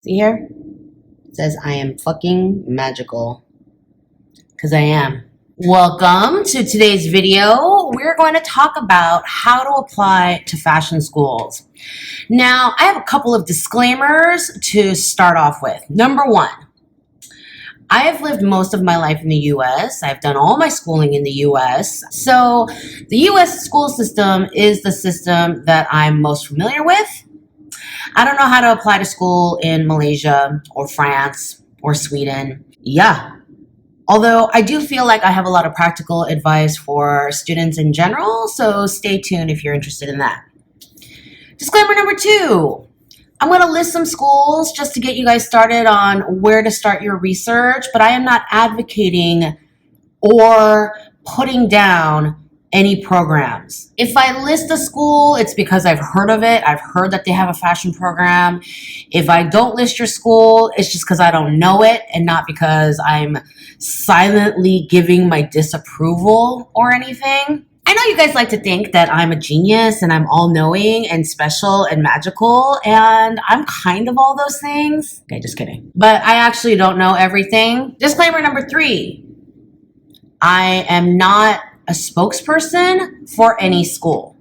See here? It says I am fucking magical. Because I am. Welcome to today's video. We're going to talk about how to apply to fashion schools. Now, I have a couple of disclaimers to start off with. Number one, I have lived most of my life in the US. I've done all my schooling in the US. So the US school system is the system that I'm most familiar with. I don't know how to apply to school in Malaysia or France or Sweden. Yeah. Although I do feel like I have a lot of practical advice for students in general, so stay tuned if you're interested in that. Disclaimer number two. I'm going to list some schools just to get you guys started on where to start your research, but I am not advocating or putting down any programs. If I list a school, it's because I've heard of it. I've heard that they have a fashion program. If I don't list your school, it's just because I don't know it and not because I'm silently giving my disapproval or anything. I know you guys like to think that I'm a genius and I'm all-knowing and special and magical, and I'm kind of all those things. Okay, just kidding. But I actually don't know everything. Disclaimer number three. I am not a spokesperson for any school,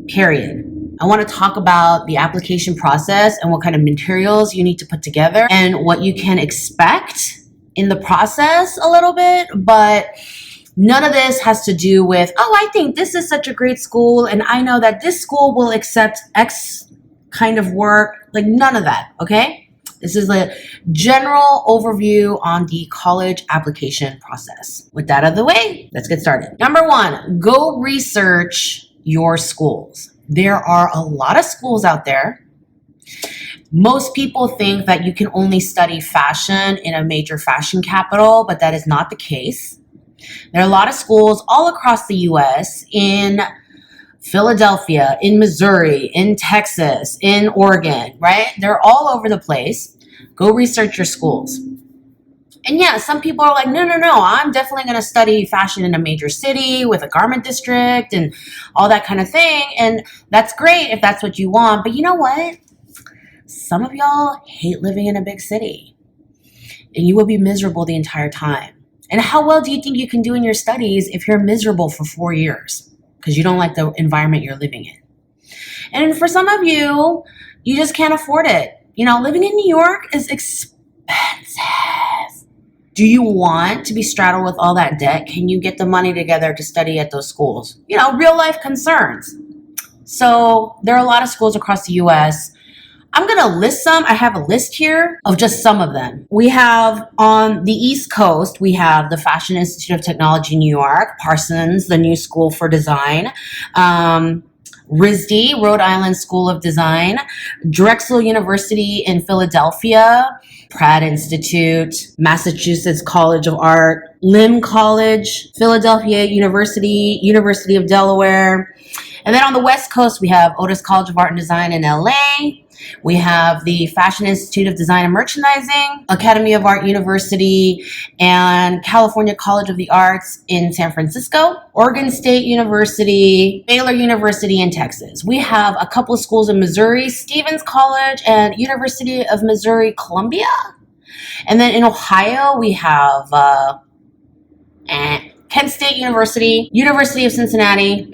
period. I want to talk about the application process and what kind of materials you need to put together and what you can expect in the process a little bit, but none of this has to do with, oh, I think this is such a great school and I know that this school will accept X kind of work. Like none of that, okay? This is a general overview on the college application process. With that out of the way, let's get started. Number one, go research your schools. There are a lot of schools out there. Most people think that you can only study fashion in a major fashion capital, but that is not the case. There are a lot of schools all across the US, in Philadelphia, in Missouri, in Texas, in Oregon, right? They're all over the place. Go research your schools. And yeah, some people are like, no, I'm definitely going to study fashion in a major city with a garment district and all that kind of thing. And that's great if that's what you want. But you know what? Some of y'all hate living in a big city and you will be miserable the entire time. And how well do you think you can do in your studies if you're miserable for 4 years because you don't like the environment you're living in? And for some of you, you just can't afford it. You know, living in New York is expensive. Do you want to be straddled with all that debt? Can you get the money together to study at those schools? You know, real life concerns. So there are a lot of schools across the US. I'm going to list some. I have a list here of just some of them. We have on the East Coast, we have the Fashion Institute of Technology, New York, Parsons, the New School for Design, RISD, Rhode Island School of Design, Drexel University in Philadelphia, Pratt Institute, Massachusetts College of Art, Lynn College, Philadelphia University, University of Delaware. And then on the West Coast, we have Otis College of Art and Design in LA. We have the Fashion Institute of Design and Merchandising, Academy of Art University, and California College of the Arts in San Francisco, Oregon State University, Baylor University in Texas. We have a couple of schools in Missouri, Stevens College and University of Missouri, Columbia. And then in Ohio, we have Kent State University, University of Cincinnati,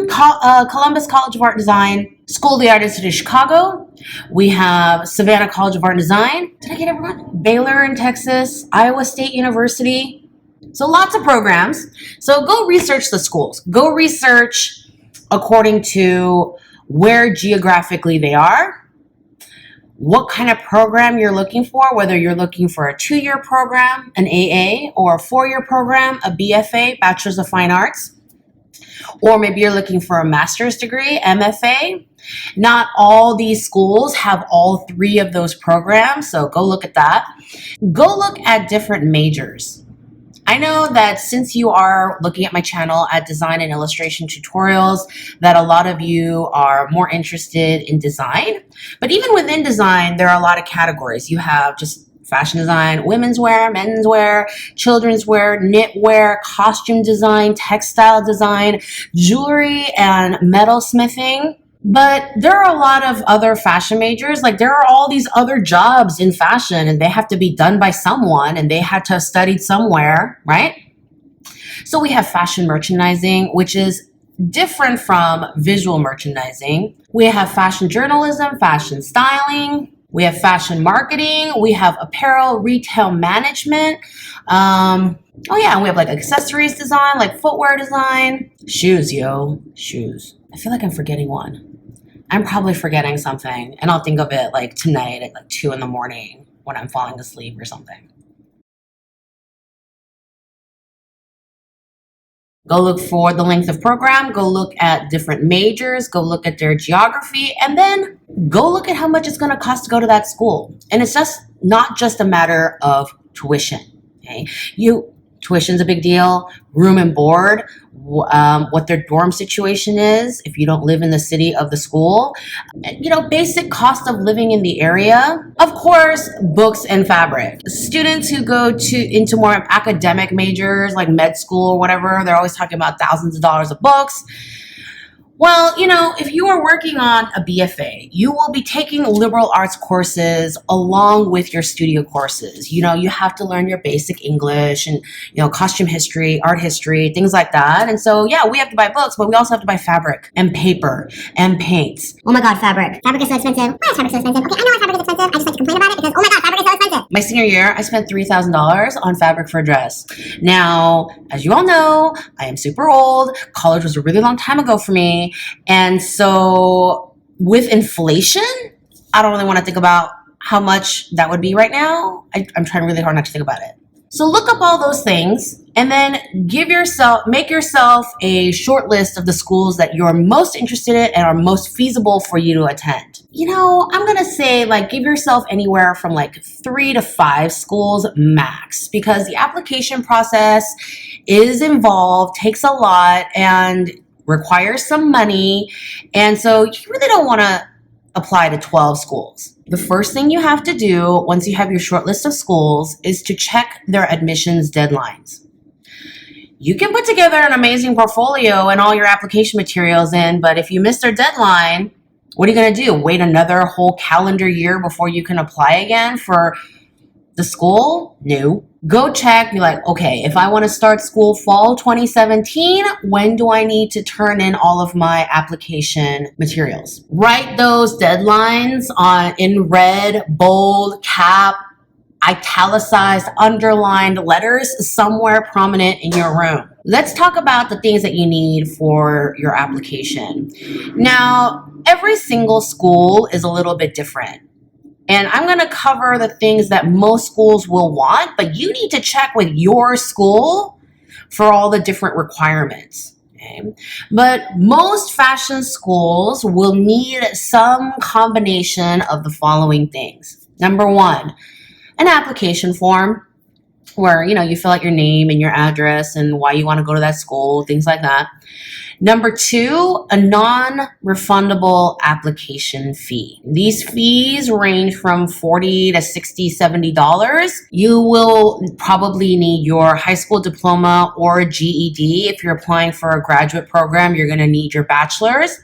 Columbus College of Art and Design, School of the Art Institute of Chicago. We have Savannah College of Art and Design. Did I get everyone? Baylor in Texas, Iowa State University. So lots of programs. So go research the schools. Go research according to where geographically they are, what kind of program you're looking for, whether you're looking for a 2-year program, an AA, or a 4-year program, a BFA, Bachelor's of Fine Arts, or maybe you're looking for a master's degree, MFA. Not all these schools have all 3 of those programs, so go look at that. Go look at different majors. I know that since you are looking at my channel at design and illustration tutorials, that a lot of you are more interested in design. But even within design, there are a lot of categories. You have just fashion design, women's wear, men's wear, children's wear, knitwear, costume design, textile design, jewelry and metalsmithing. But there are a lot of other fashion majors. Like there are all these other jobs in fashion and they have to be done by someone and they had to have studied somewhere, right? So we have fashion merchandising, which is different from visual merchandising. We have fashion journalism, fashion styling. We have fashion marketing. We have apparel, retail management. Oh yeah, and we have like accessories design, like footwear design. Shoes, shoes. I feel like I'm forgetting one. I'm probably forgetting something and I'll think of it like tonight at like 2 a.m. when I'm falling asleep or something. Go look for the length of program, go look at different majors, go look at their geography, and then go look at how much it's going to cost to go to that school. And it's just not just a matter of tuition. Okay, tuition's a big deal. Room and board, what their dorm situation is if you don't live in the city of the school, basic cost of living in the area. Of course, books and fabric. Students who go into more academic majors like med school or whatever, they're always talking about thousands of dollars of books. Well, if you are working on a BFA, you will be taking liberal arts courses along with your studio courses. You have to learn your basic English and, costume history, art history, things like that. And so, yeah, we have to buy books, but we also have to buy fabric and paper and paints. Oh my God, fabric. Fabric is so expensive. Why is fabric so expensive? Okay, I know why fabric is expensive. I just like to complain about it because, oh my God, fabric is so expensive. My senior year, I spent $3,000 on fabric for a dress. Now, as you all know, I am super old. College was a really long time ago for me. And so with inflation, I don't really want to think about how much that would be right now. I'm trying really hard not to think about it. So look up all those things and then make yourself a short list of the schools that you're most interested in and are most feasible for you to attend. I'm going to say give yourself anywhere from 3 to 5 schools max, because the application process is involved, takes a lot, and requires some money. And so you really don't want to apply to 12 schools. The first thing you have to do once you have your short list of schools is to check their admissions deadlines. You can put together an amazing portfolio and all your application materials in, but if you miss their deadline, what are you going to do? Wait another whole calendar year before you can apply again for the school? No. Go check, be like, okay, if I want to start school fall 2017, when do I need to turn in all of my application materials? Write those deadlines in red, bold, cap, italicized, underlined letters somewhere prominent in your room. Let's talk about the things that you need for your application. Now, every single school is a little bit different. And I'm going to cover the things that most schools will want, but you need to check with your school for all the different requirements. Okay? But most fashion schools will need some combination of the following things. Number 1, an application form where, you fill out your name and your address and why you want to go to that school, things like that. Number 2, a non-refundable application fee. These fees range from $40 to $60, $70. You will probably need your high school diploma or a GED. If you're applying for a graduate program, you're going to need your bachelor's.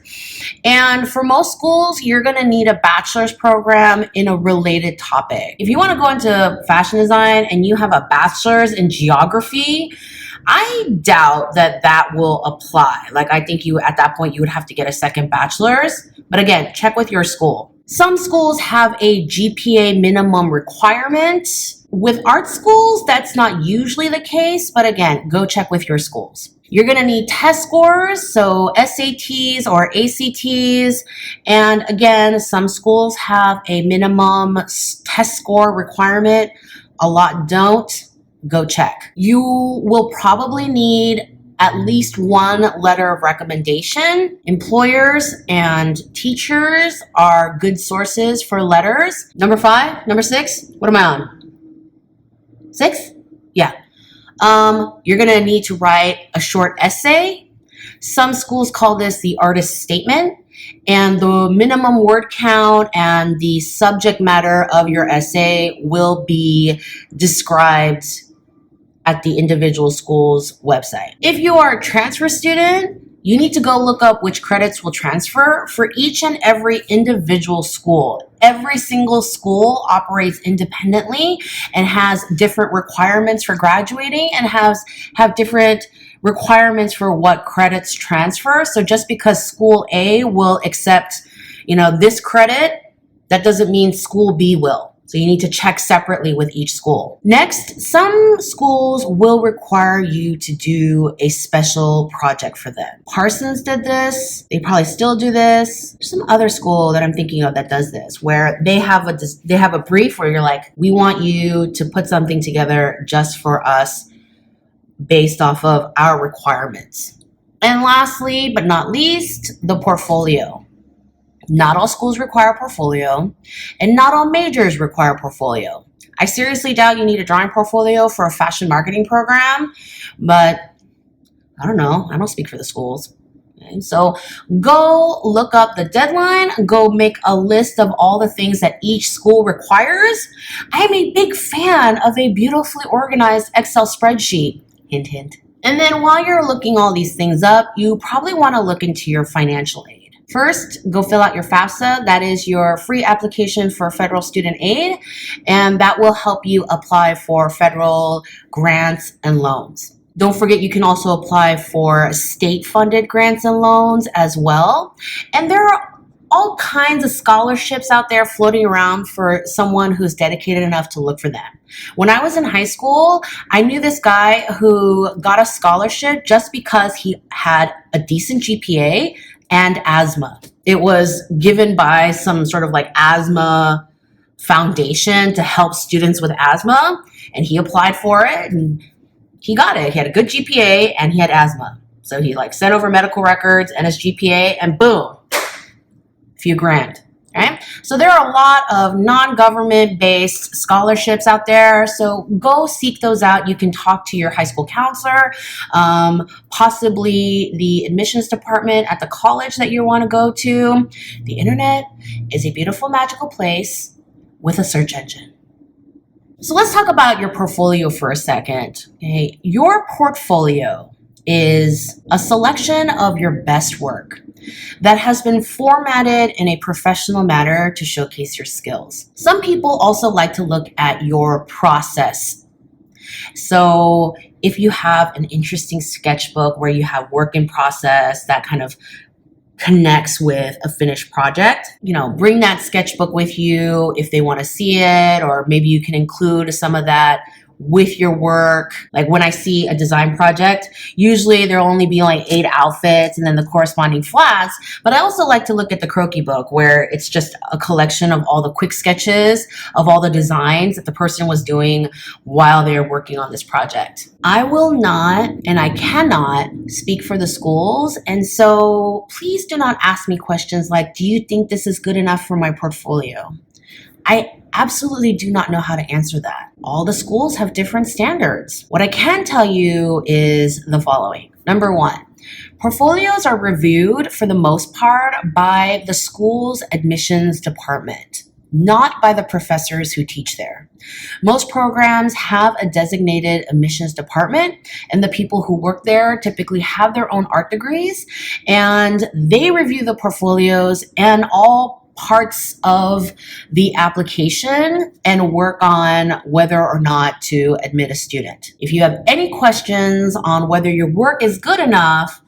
And for most schools, you're going to need a bachelor's program in a related topic. If you want to go into fashion design and you have a bachelor's in geography, I doubt that will apply. I think at that point, you would have to get a second bachelor's. But again, check with your school. Some schools have a GPA minimum requirement. With art schools, that's not usually the case. But again, go check with your schools. You're going to need test scores, so SATs or ACTs. And again, some schools have a minimum test score requirement. A lot don't. Go check. You will probably need at least one letter of recommendation. Employers and teachers are good sources for letters. Number 6, what am I on? 6? Yeah. You're going to need to write a short essay. Some schools call this the artist statement. And the minimum word count and the subject matter of your essay will be described at the individual school's website. If you are a transfer student, You need to go look up which credits will transfer for each and every individual school. Every single school operates independently and has different requirements for graduating and have different requirements for what credits transfer. So just because school A will accept, this credit, that doesn't mean school B will. So you need to check separately with each school. Next, some schools will require you to do a special project for them. Parsons did this. They probably still do this. There's some other school that I'm thinking of that does this, where they have a brief where you're like, we want you to put something together just for us based off of our requirements. And lastly, but not least, the portfolio. Not all schools require a portfolio, and not all majors require a portfolio. I seriously doubt you need a drawing portfolio for a fashion marketing program, but I don't know. I don't speak for the schools. Okay, so go look up the deadline, go make a list of all the things that each school requires. I'm a big fan of a beautifully organized Excel spreadsheet. Hint, hint. And then while you're looking all these things up, you probably want to look into your financial aid. First, go fill out your FAFSA. That is your free application for federal student aid, and that will help you apply for federal grants and loans. Don't forget, you can also apply for state-funded grants and loans as well. And there are all kinds of scholarships out there floating around for someone who's dedicated enough to look for them. When I was in high school, I knew this guy who got a scholarship just because he had a decent GPA and asthma. It was given by some sort of like asthma foundation to help students with asthma, and he applied for it and he got it. He had a good GPA and he had asthma. So he sent over medical records and his GPA, and boom, a few grand. Right? So there are a lot of non-government based scholarships out there. So go seek those out. You can talk to your high school counselor, possibly the admissions department at the college that you want to go to. The internet is a beautiful, magical place with a search engine. So let's talk about your portfolio for a second. Okay? Your portfolio is a selection of your best work that has been formatted in a professional manner to showcase your skills. Some people also like to look at your process. So if you have an interesting sketchbook where you have work in process that kind of connects with a finished project, bring that sketchbook with you if they want to see it, or maybe you can include some of that with your work. Like when I see a design project, usually there'll only be 8 outfits and then the corresponding flats. But I also like to look at the croquis book, where it's just a collection of all the quick sketches of all the designs that the person was doing while they were working on this project. I will not and I cannot speak for the schools. And so please do not ask me questions like, do you think this is good enough for my portfolio? I absolutely do not know how to answer that. All the schools have different standards. What I can tell you is the following. Number one, portfolios are reviewed for the most part by the school's admissions department, not by the professors who teach there. Most programs have a designated admissions department, and the people who work there typically have their own art degrees, and they review the portfolios and all parts of the application and work on whether or not to admit a student. If you have any questions on whether your work is good enough,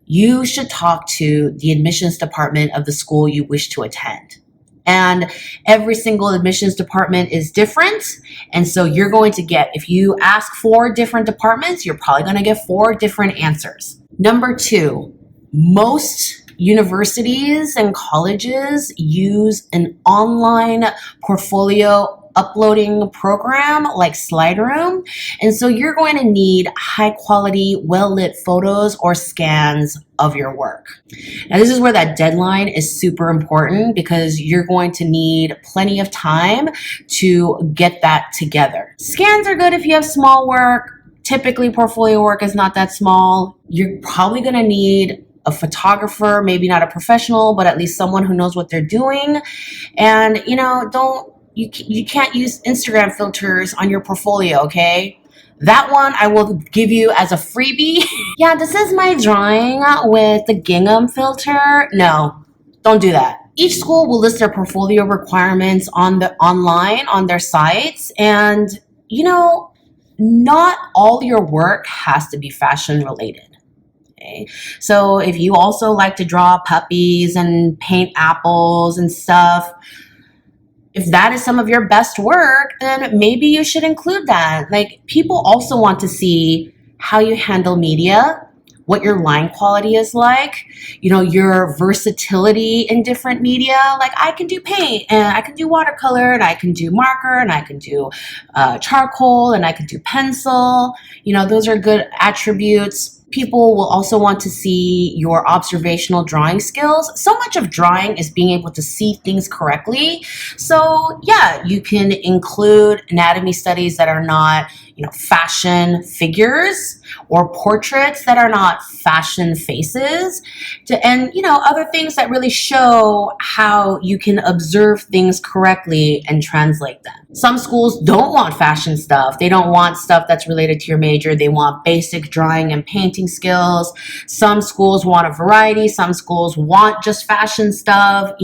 you should talk to the admissions department of the school you wish to attend. And every single admissions department is different. And so you're going to get, if you ask 4 different departments, you're probably going to get 4 different answers. Number 2, most universities and colleges use an online portfolio uploading program like Slideroom. And so you're going to need high quality, well-lit photos or scans of your work. Now, this is where that deadline is super important, because you're going to need plenty of time to get that together. Scans are good if you have small work. Typically, portfolio work is not that small. You're probably going to need a photographer, maybe not a professional, but at least someone who knows what they're doing. And you can't use Instagram filters on your portfolio, okay? That one I will give you as a freebie. Yeah, this is my drawing with the gingham filter. No, don't do that. Each school will list their portfolio requirements online on their sites, and not all your work has to be fashion related. Okay? So if you also like to draw puppies and paint apples and stuff, if that is some of your best work, then maybe you should include that. Like, people also want to see how you handle media, what your line quality is like, your versatility in different media. Like, I can do paint, and I can do watercolor, and I can do marker, and I can do charcoal, and I can do pencil. Those are good attributes. People will also want to see your observational drawing skills. So much of drawing is being able to see things correctly. So yeah, you can include anatomy studies that are not, fashion figures, or portraits that are not fashion faces, and other things that really show how you can observe things correctly and translate them. Some schools don't want fashion stuff. They don't want stuff that's related to your major. They want basic drawing and painting skills. Some schools want a variety. Some schools want just fashion stuff,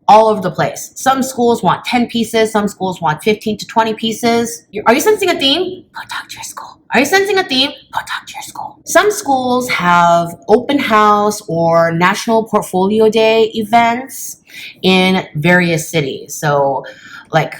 all over the place. Some schools want 10 pieces. Some schools want 15 to 20 pieces. Are you sensing a theme? Go talk to your school. Are you sensing a theme? Go talk to your school. Some schools have open house or National Portfolio Day events in various cities. So like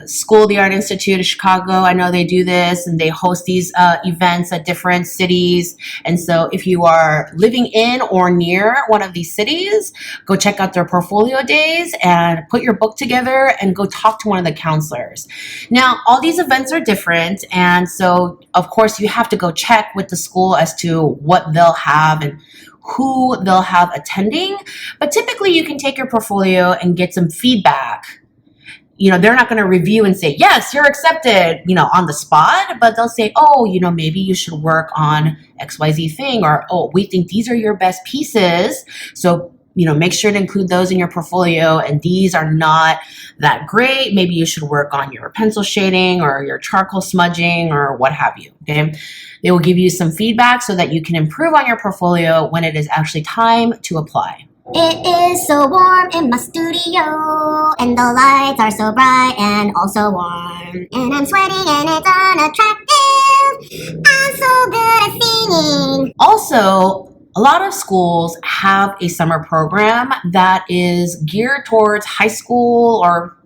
School of the Art Institute of Chicago, I know they do this, and they host these events at different cities. And so if you are living in or near one of these cities, go check out their portfolio days and put your book together and go talk to one of the counselors. Now, all these events are different, and so of course you have to go check with the school as to what they'll have and who they'll have attending. But typically you can take your portfolio and get some feedback. They're not going to review and say, yes, you're accepted, on the spot, but they'll say, oh, maybe you should work on XYZ thing, or, oh, we think these are your best pieces. So, make sure to include those in your portfolio, and these are not that great. Maybe you should work on your pencil shading or your charcoal smudging or what have you. Okay. They will give you some feedback so that you can improve on your portfolio when it is actually time to apply. It is so warm in my studio, and the lights are so bright and also warm. And I'm sweating and it's unattractive. I'm so good at singing. Also, a lot of schools have a summer program that is geared towards high school or,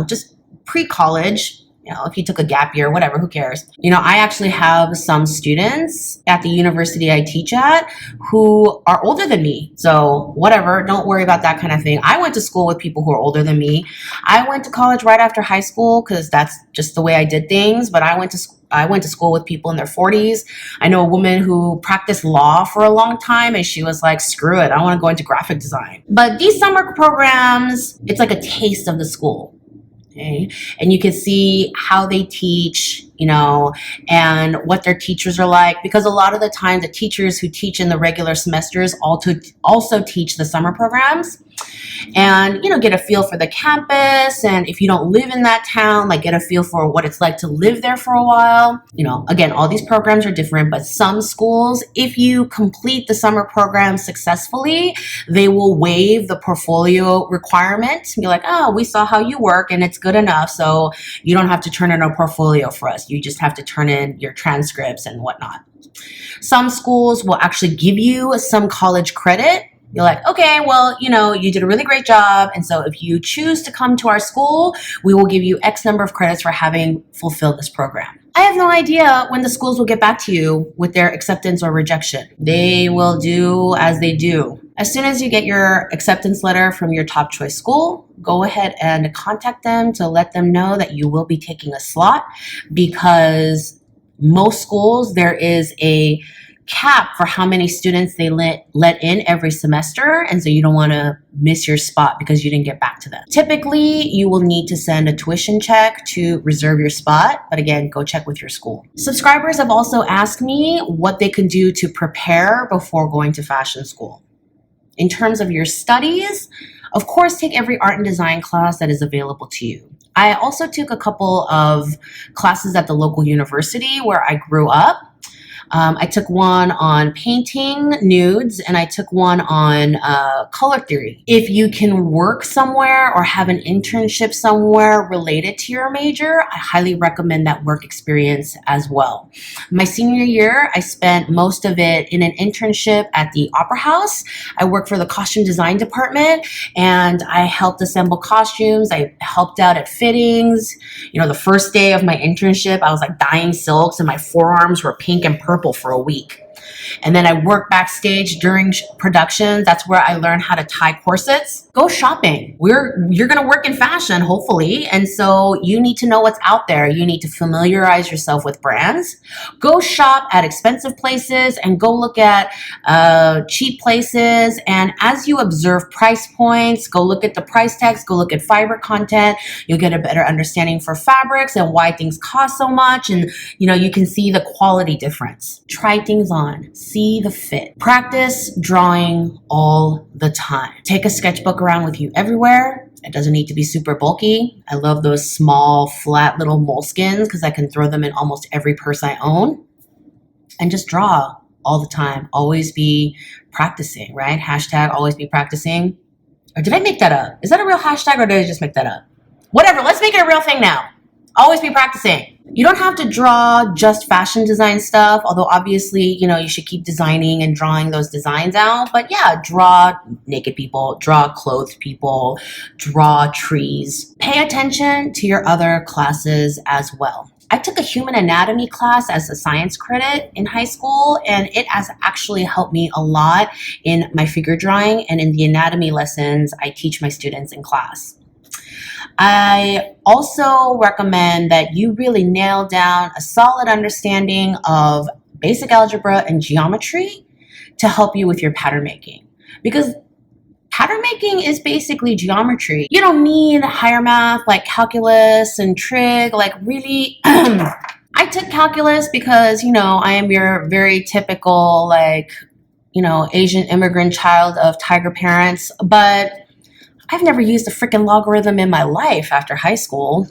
just pre-college. If you took a gap year, whatever, who cares? I actually have some students at the university I teach at who are older than me. So whatever, don't worry about that kind of thing. I went to school with people who are older than me. I went to college right after high school because that's just the way I did things. But I went to school with people in their 40s. I know a woman who practiced law for a long time, and she was like, screw it, I want to go into graphic design. But these summer programs, it's like a taste of the school. Okay. And you can see how they teach, and what their teachers are like, because a lot of the time the teachers who teach in the regular semesters also teach the summer programs, and, get a feel for the campus. And if you don't live in that town, get a feel for what it's like to live there for a while. Again, all these programs are different, but some schools, if you complete the summer program successfully, they will waive the portfolio requirement. Be like, oh, we saw how you work and it's good enough, so you don't have to turn in a portfolio for us. You just have to turn in your transcripts and whatnot. Some schools will actually give you some college credit. You're like, okay, well, you did a really great job. And so if you choose to come to our school, we will give you X number of credits for having fulfilled this program. I have no idea when the schools will get back to you with their acceptance or rejection. They will do as they do. As soon as you get your acceptance letter from your top choice school, go ahead and contact them to let them know that you will be taking a slot, because most schools, there is a cap for how many students they let in every semester, and so you don't want to miss your spot because you didn't get back to them. Typically, you will need to send a tuition check to reserve your spot, but again, go check with your school. Subscribers have also asked me what they can do to prepare before going to fashion school. In terms of your studies, of course, take every art and design class that is available to you. I also took a couple of classes at the local university where I grew up. I took one on painting nudes and I took one on color theory. If you can work somewhere or have an internship somewhere related to your major, I highly recommend that work experience as well. My senior year, I spent most of it in an internship at the Opera House. I worked for the costume design department and I helped assemble costumes. I helped out at fittings. The first day of my internship, I was like dyeing silks and my forearms were pink and purple for a week. And then I worked backstage during productions. That's where I learned how to tie corsets. Go shopping. You're going to work in fashion, hopefully. And so you need to know what's out there. You need to familiarize yourself with brands. Go shop at expensive places and go look at cheap places. And as you observe price points, go look at the price tags, go look at fiber content. You'll get a better understanding for fabrics and why things cost so much. And, you can see the quality difference. Try things on. See the fit. Practice drawing all the time. Take a sketchbook around with you everywhere. It doesn't need to be super bulky. I love those small, flat little moleskins because I can throw them in almost every purse I own. And just draw all the time. Always be practicing, right? Hashtag always be practicing. Or did I make that up? Is that a real hashtag or did I just make that up? Whatever, let's make it a real thing now. Always be practicing. You don't have to draw just fashion design stuff, although obviously, you should keep designing and drawing those designs out. But yeah, draw naked people, draw clothed people, draw trees. Pay attention to your other classes as well. I took a human anatomy class as a science credit in high school, and it has actually helped me a lot in my figure drawing and in the anatomy lessons I teach my students in class. I also recommend that you really nail down a solid understanding of basic algebra and geometry to help you with your pattern making. Because pattern making is basically geometry. You don't need higher math like calculus and trig, like really. I took calculus because, I am your very typical, Asian immigrant child of tiger parents, but I've never used a freaking logarithm in my life after high school.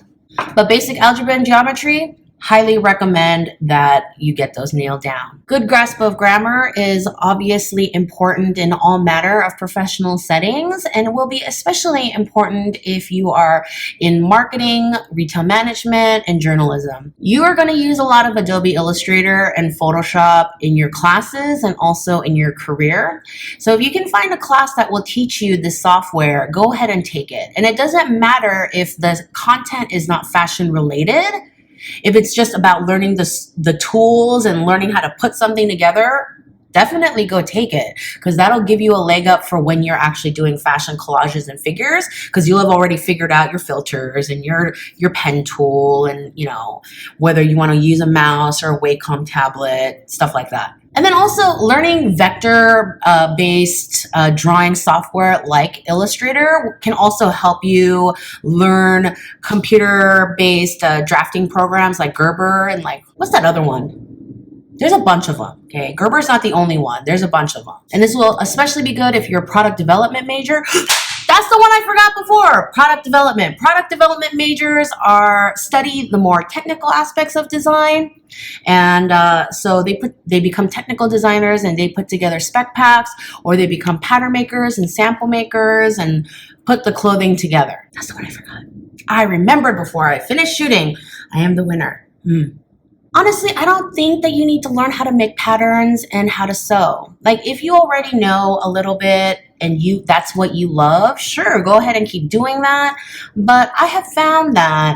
But basic algebra and geometry, highly recommend that you get those nailed down. Good grasp of grammar is obviously important in all matter of professional settings and will be especially important if you are in marketing, retail management, and journalism. You are going to use a lot of Adobe Illustrator and Photoshop in your classes and also in your career. So if you can find a class that will teach you this software, go ahead and take it. And it doesn't matter if the content is not fashion related. If it's just about learning the tools and learning how to put something together, definitely go take it because that'll give you a leg up for when you're actually doing fashion collages and figures because you'll have already figured out your filters and your pen tool and, whether you want to use a mouse or a Wacom tablet, stuff like that. And then also learning vector-based drawing software like Illustrator can also help you learn computer-based drafting programs like Gerber and what's that other one? There's a bunch of them, okay? Gerber's not the only one. There's a bunch of them. And this will especially be good if you're a product development major. That's the one I forgot before, product development. Product development majors study the more technical aspects of design. And so they become technical designers and they put together spec packs, or they become pattern makers and sample makers and put the clothing together. That's the one I forgot. I remembered before I finished shooting. I am the winner. Honestly, I don't think that you need to learn how to make patterns and how to sew. If you already know a little bit and that's what you love, sure, go ahead and keep doing that. But I have found that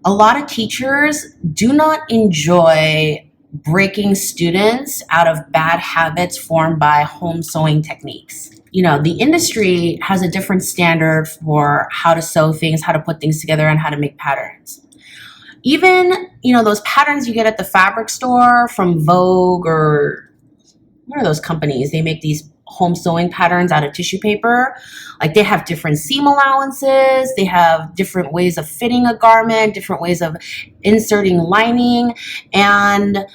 a lot of teachers do not enjoy breaking students out of bad habits formed by home sewing techniques. The industry has a different standard for how to sew things, how to put things together, and how to make patterns. Even, those patterns you get at the fabric store from Vogue or what are those companies? They make these home sewing patterns out of tissue paper. They have different seam allowances. They have different ways of fitting a garment, different ways of inserting lining. And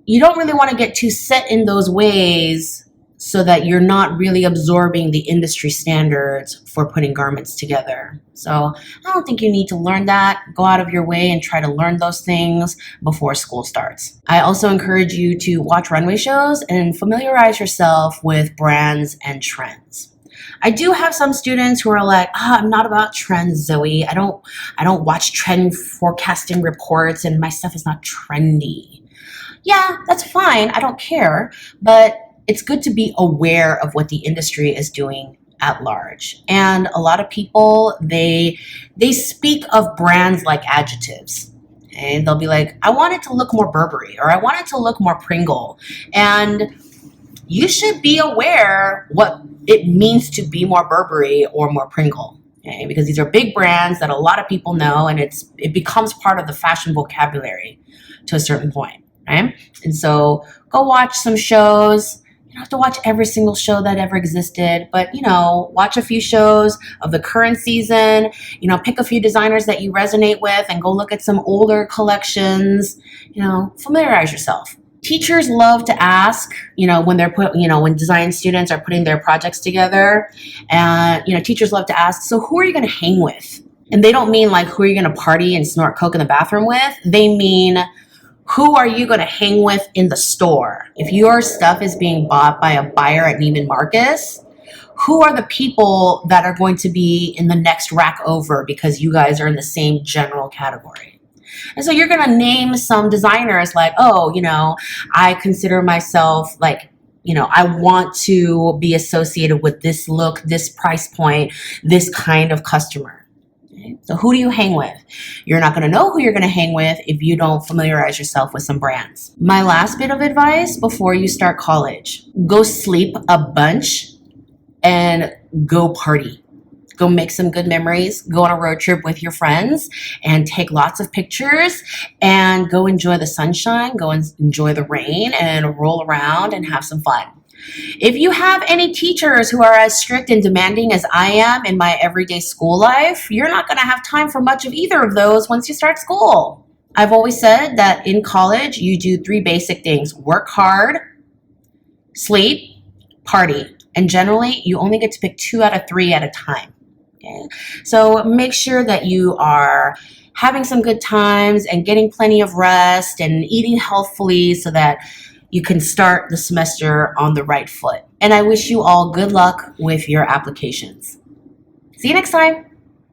you don't really want to get too set in those ways so that you're not really absorbing the industry standards for putting garments together. So I don't think you need to learn that. Go out of your way and try to learn those things before school starts. I also encourage you to watch runway shows and familiarize yourself with brands and trends. I do have some students who are like, I'm not about trends, Zoe. I don't watch trend forecasting reports and my stuff is not trendy. Yeah, that's fine. I don't care. But it's good to be aware of what the industry is doing at large. And a lot of people, they speak of brands like adjectives. And they'll be like, I want it to look more Burberry, or I want it to look more Pringle. And you should be aware what it means to be more Burberry or more Pringle. Okay? Because these are big brands that a lot of people know, and it becomes part of the fashion vocabulary to a certain point. Right? And so go watch some shows. You don't have to watch every single show that ever existed, but, watch a few shows of the current season, pick a few designers that you resonate with and go look at some older collections, familiarize yourself. Teachers love to ask, when design students are putting their projects together, and, teachers love to ask, so who are you going to hang with? And they don't mean like, who are you going to party and snort coke in the bathroom with? They mean, who are you going to hang with in the store? If your stuff is being bought by a buyer at Neiman Marcus, who are the people that are going to be in the next rack over because you guys are in the same general category? And so you're going to name some designers like, I consider myself like, I want to be associated with this look, this price point, this kind of customer. So who do you hang with? You're not going to know who you're going to hang with if you don't familiarize yourself with some brands. My last bit of advice before you start college: go sleep a bunch and go party. Go make some good memories, go on a road trip with your friends and take lots of pictures and go enjoy the sunshine, go and enjoy the rain and roll around and have some fun. If you have any teachers who are as strict and demanding as I am in my everyday school life, you're not going to have time for much of either of those once you start school. I've always said that in college, you do 3 basic things: work hard, sleep, party. And generally, you only get to pick 2 out of 3 at a time. Okay? So make sure that you are having some good times and getting plenty of rest and eating healthfully so that you can start the semester on the right foot. And I wish you all good luck with your applications. See you next time.